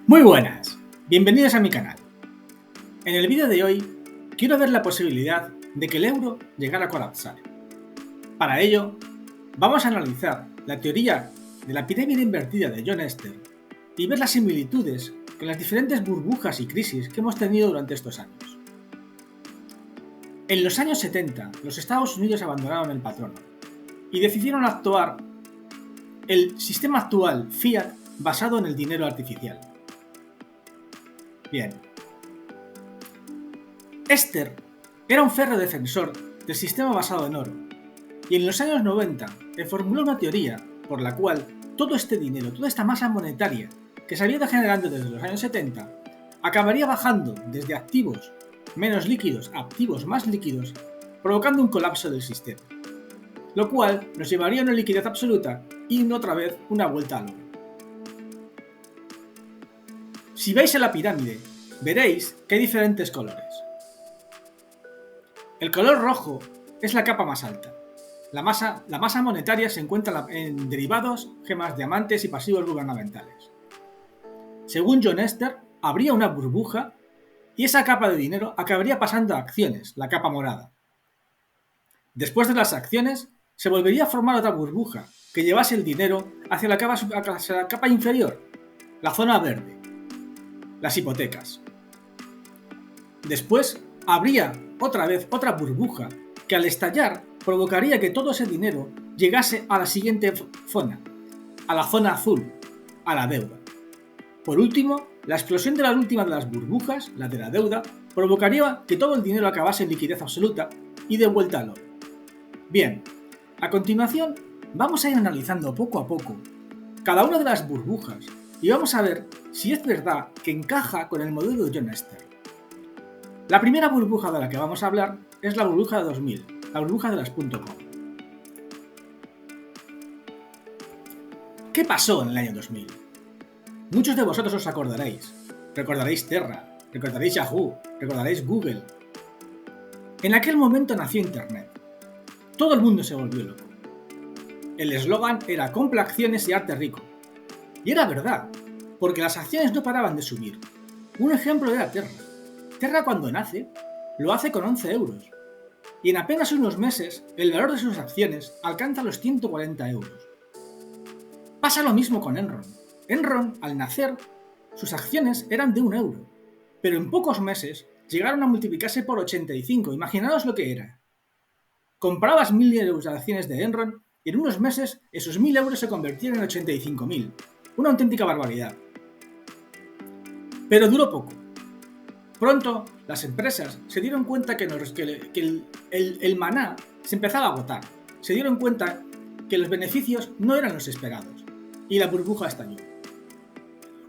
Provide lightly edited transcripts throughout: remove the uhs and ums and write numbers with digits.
Muy buenas, bienvenidos a mi canal. En el vídeo de hoy quiero ver la posibilidad de que el euro llegara a colapsar. Para ello, vamos a analizar la teoría de la pirámide invertida de John Esther y ver las similitudes con las diferentes burbujas y crisis que hemos tenido durante estos años. En los años 70, los Estados Unidos abandonaron el patrono y decidieron actuar el sistema actual fiat basado en el dinero artificial. Bien. Esther era un férreo defensor del sistema basado en oro, y en los años 90 formuló una teoría por la cual todo este dinero, toda esta masa monetaria que se había ido generando desde los años 70, acabaría bajando desde activos menos líquidos a activos más líquidos, provocando un colapso del sistema, lo cual nos llevaría a una liquidez absoluta y otra vez una vuelta al oro. Si veis en la pirámide, veréis que hay diferentes colores. El color rojo es la capa más alta. La masa monetaria se encuentra en derivados, gemas, diamantes y pasivos gubernamentales. Según John Esther, habría una burbuja y esa capa de dinero acabaría pasando a acciones, la capa morada. Después de las acciones, se volvería a formar otra burbuja que llevase el dinero hacia la capa inferior, la zona verde, las hipotecas. Después habría otra vez otra burbuja que al estallar provocaría que todo ese dinero llegase a la siguiente zona, a la zona azul, a la deuda. Por último, la explosión de la última de las burbujas, la de la deuda, provocaría que todo el dinero acabase en liquidez absoluta y de vuelta al oro. Bien, a continuación vamos a ir analizando poco a poco cada una de las burbujas y vamos a ver si es verdad que encaja con el modelo de John Esther. La primera burbuja de la que vamos a hablar es la burbuja de 2000, la burbuja de las .com. ¿Qué pasó en el año 2000? Muchos de vosotros os acordaréis. Recordaréis Terra, recordaréis Yahoo, recordaréis Google. En aquel momento nació Internet. Todo el mundo se volvió loco. El eslogan era compra acciones y arte rico. Y era verdad, porque las acciones no paraban de subir. Un ejemplo era Terra. Terra cuando nace, lo hace con 11 euros. Y en apenas unos meses, el valor de sus acciones alcanza los 140 euros. Pasa lo mismo con Enron. Enron, al nacer, sus acciones eran de 1 euro. Pero en pocos meses llegaron a multiplicarse por 85. Imaginaos lo que era. Comprabas 1000 euros de acciones de Enron y en unos meses esos 1000 euros se convertían en 85.000. Una auténtica barbaridad. Pero duró poco. Pronto, las empresas se dieron cuenta que el maná se empezaba a agotar. Se dieron cuenta que los beneficios no eran los esperados. Y la burbuja estalló.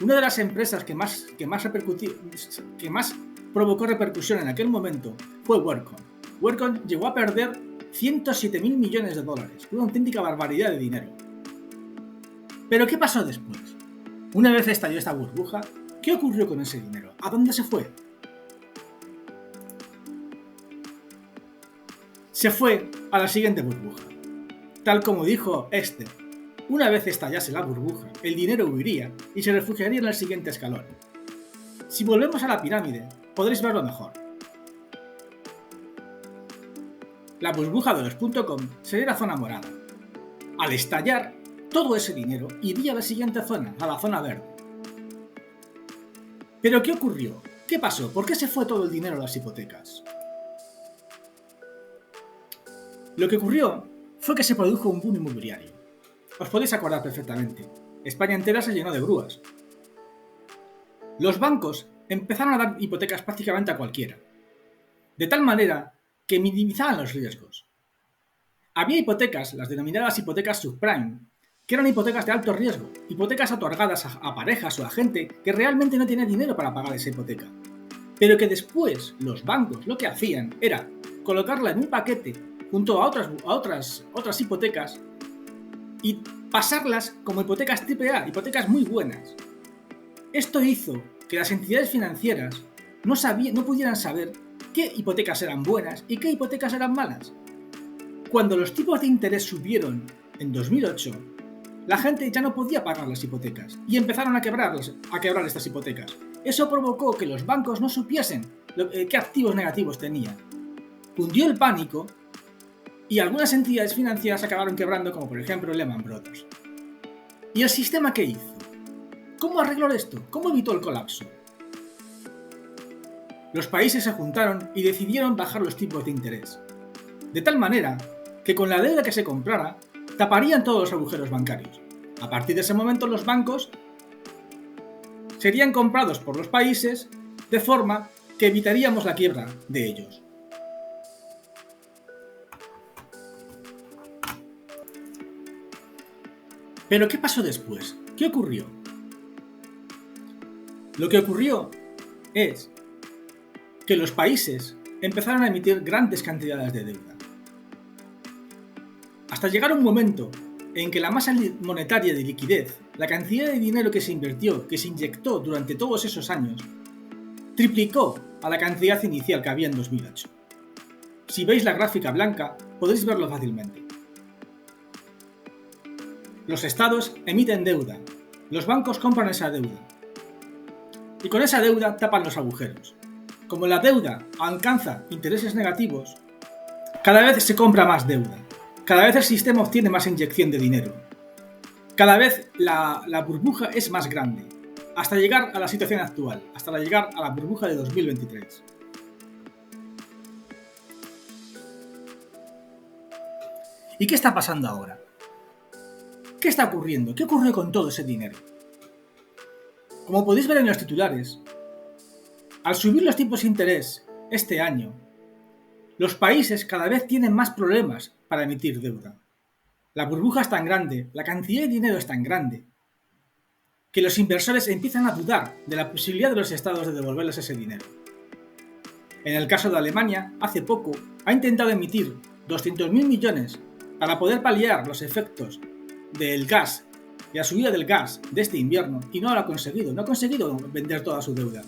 Una de las empresas que más provocó repercusión en aquel momento fue WorldCom. WorldCom llegó a perder 107.000 millones de dólares. Una auténtica barbaridad de dinero. Pero ¿qué pasó después? Una vez estalló esta burbuja, ¿qué ocurrió con ese dinero? ¿A dónde se fue? Se fue a la siguiente burbuja. Tal como dijo Esther, una vez estallase la burbuja, el dinero huiría y se refugiaría en el siguiente escalón. Si volvemos a la pirámide, podréis verlo mejor. La burbuja de los .com sería la zona morada. Al estallar, todo ese dinero iría a la siguiente zona, a la zona verde. ¿Pero qué ocurrió? ¿Qué pasó? ¿Por qué se fue todo el dinero a las hipotecas? Lo que ocurrió fue que se produjo un boom inmobiliario. Os podéis acordar perfectamente. España entera se llenó de grúas. Los bancos empezaron a dar hipotecas prácticamente a cualquiera. De tal manera que minimizaban los riesgos. Había hipotecas, las denominadas hipotecas subprime, que eran hipotecas de alto riesgo, hipotecas otorgadas a parejas o a gente que realmente no tenía dinero para pagar esa hipoteca. Pero que después los bancos lo que hacían era colocarla en un paquete junto a otras hipotecas y pasarlas como hipotecas AAA, hipotecas muy buenas. Esto hizo que las entidades financieras no pudieran saber qué hipotecas eran buenas y qué hipotecas eran malas. Cuando los tipos de interés subieron en 2008, la gente ya no podía pagar las hipotecas y empezaron a quebrar estas hipotecas. Eso provocó que los bancos no supiesen qué activos negativos tenían. Cundió el pánico y algunas entidades financieras acabaron quebrando, como por ejemplo Lehman Brothers. ¿Y el sistema qué hizo? ¿Cómo arregló esto? ¿Cómo evitó el colapso? Los países se juntaron y decidieron bajar los tipos de interés, de tal manera que con la deuda que se comprara taparían todos los agujeros bancarios. A partir de ese momento los bancos serían comprados por los países de forma que evitaríamos la quiebra de ellos. Pero ¿qué pasó después? ¿Qué ocurrió? Lo que ocurrió es que los países empezaron a emitir grandes cantidades de deuda, hasta llegar a un momento en que la masa monetaria de liquidez, la cantidad de dinero que se invirtió, que se inyectó durante todos esos años, triplicó a la cantidad inicial que había en 2008. Si veis la gráfica blanca, podéis verlo fácilmente. Los estados emiten deuda, los bancos compran esa deuda, y con esa deuda tapan los agujeros. Como la deuda alcanza intereses negativos, cada vez se compra más deuda, cada vez el sistema obtiene más inyección de dinero, cada vez la burbuja es más grande, hasta llegar a la situación actual, hasta llegar a la burbuja de 2023. ¿Y qué está pasando ahora? ¿Qué está ocurriendo? ¿Qué ocurrió con todo ese dinero? Como podéis ver en los titulares, al subir los tipos de interés este año, los países cada vez tienen más problemas para emitir deuda. La burbuja es tan grande, la cantidad de dinero es tan grande, que los inversores empiezan a dudar de la posibilidad de los estados de devolverles ese dinero. En el caso de Alemania, hace poco, ha intentado emitir 200.000 millones para poder paliar los efectos del gas y la subida del gas de este invierno y no lo ha conseguido, no ha conseguido vender toda su deuda.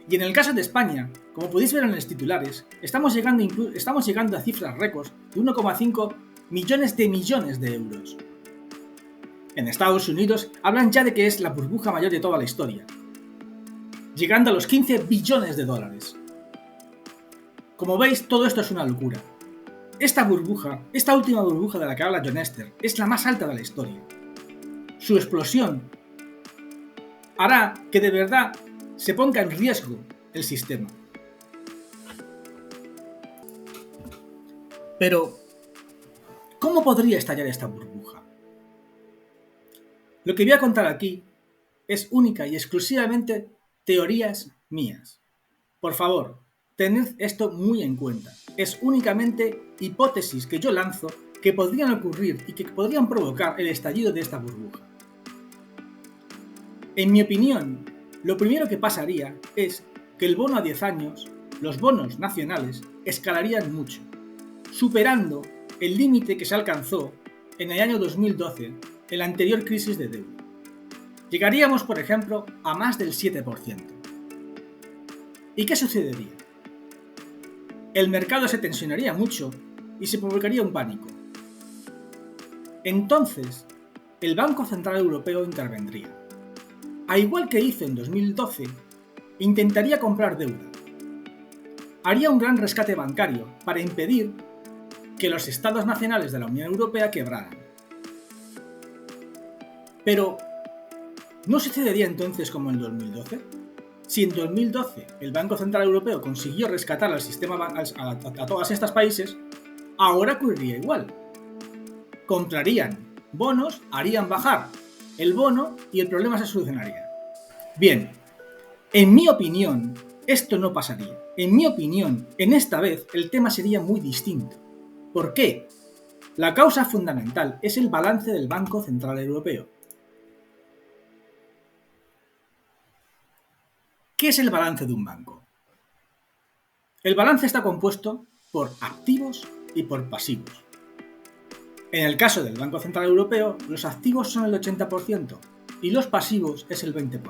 Y en el caso de España, como podéis ver en los titulares, estamos llegando a cifras récords de 1,5 millones de euros. En Estados Unidos hablan ya de que es la burbuja mayor de toda la historia, llegando a los 15 billones de dólares. Como veis, todo esto es una locura. Esta última burbuja de la que habla John Esther, es la más alta de la historia. Su explosión hará que de verdad se ponga en riesgo el sistema. Pero, ¿cómo podría estallar esta burbuja? Lo que voy a contar aquí es única y exclusivamente teorías mías. Por favor, tened esto muy en cuenta. Es únicamente hipótesis que yo lanzo que podrían ocurrir y que podrían provocar el estallido de esta burbuja. En mi opinión, lo primero que pasaría es que el bono a 10 años, los bonos nacionales, escalarían mucho, superando el límite que se alcanzó en el año 2012, en la anterior crisis de deuda. Llegaríamos, por ejemplo, a más del 7%. ¿Y qué sucedería? El mercado se tensionaría mucho y se provocaría un pánico. Entonces, el Banco Central Europeo intervendría. Al igual que hizo en 2012, intentaría comprar deuda. Haría un gran rescate bancario para impedir que los estados nacionales de la Unión Europea quebraran. Pero, ¿no sucedería entonces como en 2012? Si en 2012 el Banco Central Europeo consiguió rescatar al sistema a todos estos países, ahora ocurriría igual. Comprarían bonos, harían bajar el bono y el problema se solucionaría. Bien, en mi opinión, esto no pasaría. En mi opinión, en esta vez el tema sería muy distinto. ¿Por qué? La causa fundamental es el balance del Banco Central Europeo. ¿Qué es el balance de un banco? El balance está compuesto por activos y por pasivos. En el caso del Banco Central Europeo, los activos son el 80% y los pasivos es el 20%.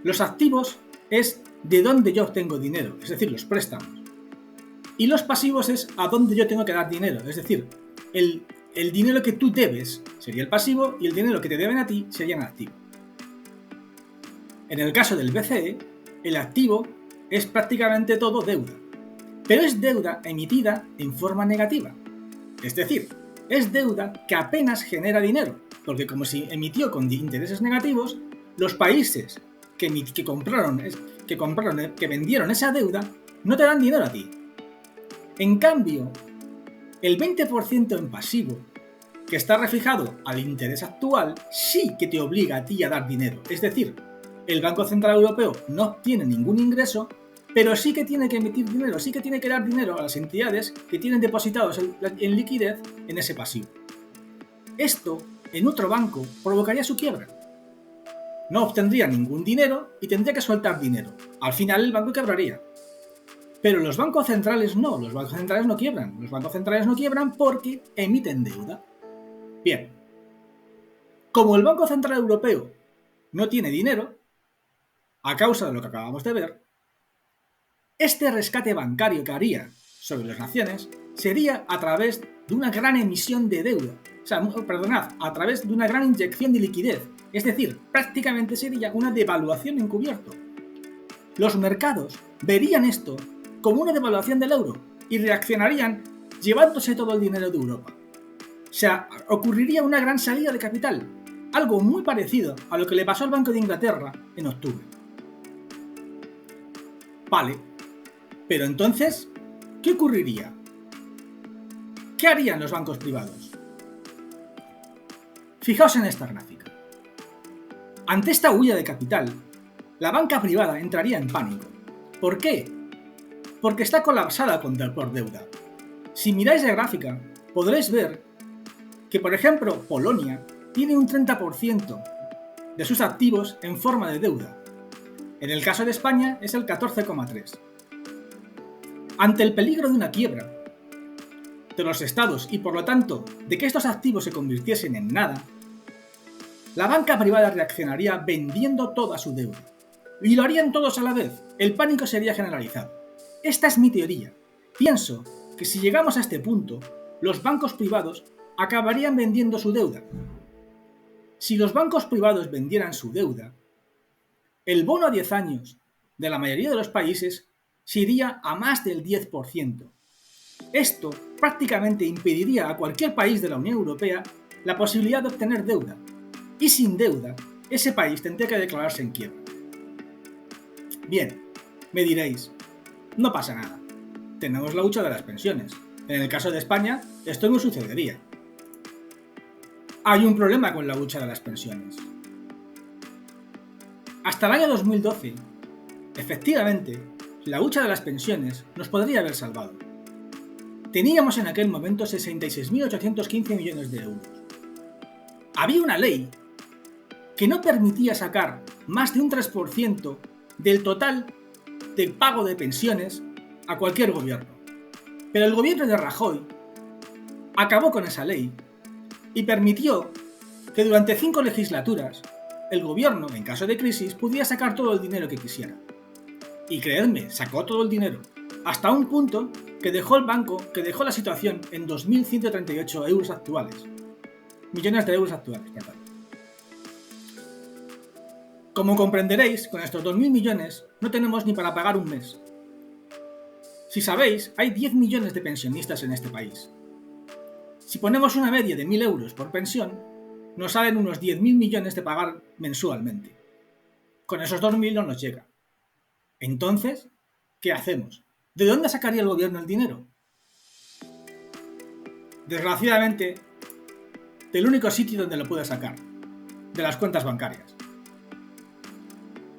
Los activos es de dónde yo obtengo dinero, es decir, los préstamos. Y los pasivos es a dónde yo tengo que dar dinero, es decir, el el dinero que tú debes sería el pasivo y el dinero que te deben a ti sería el activo. En el caso del BCE, el activo es prácticamente todo deuda, pero es deuda emitida en forma negativa. Es decir, es deuda que apenas genera dinero, porque como se emitió con intereses negativos, los países que vendieron esa deuda no te dan dinero a ti. En cambio, el 20% en pasivo, que está reflejado al interés actual, sí que te obliga a ti a dar dinero. Es decir, el Banco Central Europeo no obtiene ningún ingreso, pero sí que tiene que emitir dinero, sí que tiene que dar dinero a las entidades que tienen depositados en liquidez en ese pasivo. Esto, en otro banco, provocaría su quiebra. No obtendría ningún dinero y tendría que soltar dinero. Al final el banco quebraría. Pero los bancos centrales no, los bancos centrales no quiebran. Los bancos centrales no quiebran porque emiten deuda. Bien, como el Banco Central Europeo no tiene dinero, a causa de lo que acabamos de ver, este rescate bancario que haría sobre las naciones sería a través de una gran emisión de deuda. A través de una gran inyección de liquidez. Es decir, prácticamente sería una devaluación encubierto. Los mercados verían esto como una devaluación del euro y reaccionarían llevándose todo el dinero de Europa. O sea, ocurriría una gran salida de capital, algo muy parecido a lo que le pasó al Banco de Inglaterra en octubre. Vale, pero entonces, ¿qué ocurriría? ¿Qué harían los bancos privados? Fijaos en esta gráfica. Ante esta huida de capital, la banca privada entraría en pánico. ¿Por qué? Porque está colapsada por deuda. Si miráis la gráfica, podréis ver que, por ejemplo, Polonia tiene un 30% de sus activos en forma de deuda. En el caso de España es el 14,3%. Ante el peligro de una quiebra de los estados y por lo tanto de que estos activos se convirtiesen en nada, la banca privada reaccionaría vendiendo toda su deuda. Y lo harían todos a la vez. El pánico sería generalizado. Esta es mi teoría. Pienso que si llegamos a este punto, los bancos privados acabarían vendiendo su deuda. Si los bancos privados vendieran su deuda, el bono a 10 años de la mayoría de los países se iría a más del 10%. Esto prácticamente impediría a cualquier país de la Unión Europea la posibilidad de obtener deuda. Y sin deuda, ese país tendría que declararse en quiebra. Bien, me diréis, no pasa nada. Tenemos la hucha de las pensiones. En el caso de España, esto no sucedería. Hay un problema con la hucha de las pensiones. Hasta el año 2012, efectivamente, la hucha de las pensiones nos podría haber salvado. Teníamos en aquel momento 66.815 millones de euros. Había una ley que no permitía sacar más de un 3% del total de pago de pensiones a cualquier gobierno. Pero el gobierno de Rajoy acabó con esa ley y permitió que durante 5 legislaturas el gobierno, en caso de crisis, pudiera sacar todo el dinero que quisiera. Y creedme, sacó todo el dinero, hasta un punto que dejó la situación en 2.138 euros actuales. Millones de euros actuales, perdón. Como comprenderéis, con estos 2.000 millones no tenemos ni para pagar un mes. Si sabéis, hay 10 millones de pensionistas en este país. Si ponemos una media de 1.000 euros por pensión, nos salen unos 10.000 millones de pagar mensualmente. Con esos 2.000 no nos llega. Entonces, ¿qué hacemos? ¿De dónde sacaría el gobierno el dinero? Desgraciadamente, del único sitio donde lo puede sacar, de las cuentas bancarias.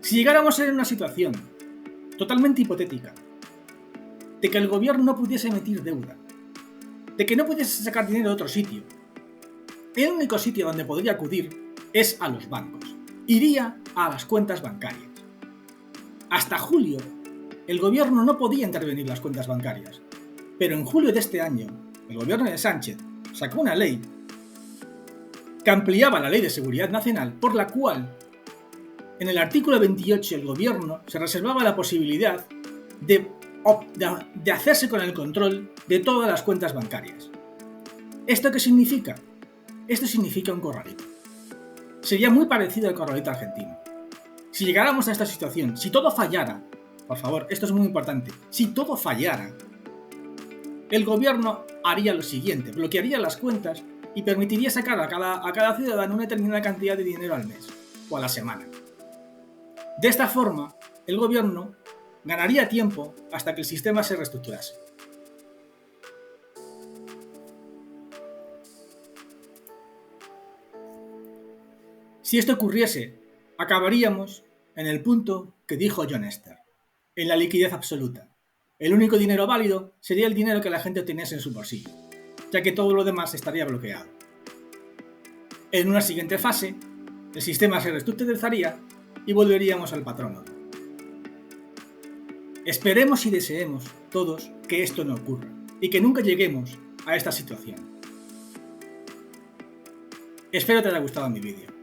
Si llegáramos a ser en una situación totalmente hipotética, de que el gobierno no pudiese emitir deuda, de que no pudiese sacar dinero de otro sitio, el único sitio donde podría acudir es a los bancos. Iría a las cuentas bancarias. Hasta julio, el gobierno no podía intervenir las cuentas bancarias, pero en julio de este año, el gobierno de Sánchez sacó una ley que ampliaba la Ley de Seguridad Nacional, por la cual en el artículo 28 el gobierno se reservaba la posibilidad de hacerse con el control de todas las cuentas bancarias. ¿Esto qué significa? Esto significa un corralito. Sería muy parecido al corralito argentino. Si llegáramos a esta situación, si todo fallara, por favor, esto es muy importante, si todo fallara, el gobierno haría lo siguiente, bloquearía las cuentas y permitiría sacar a cada ciudadano una determinada cantidad de dinero al mes o a la semana. De esta forma, el gobierno ganaría tiempo hasta que el sistema se reestructurase. Si esto ocurriese, acabaríamos en el punto que dijo John Esther, en la liquidez absoluta. El único dinero válido sería el dinero que la gente obteniese en su bolsillo, ya que todo lo demás estaría bloqueado. En una siguiente fase, el sistema se reestructuraría y volveríamos al patrón oro. Esperemos y deseemos todos que esto no ocurra y que nunca lleguemos a esta situación. Espero te haya gustado mi vídeo.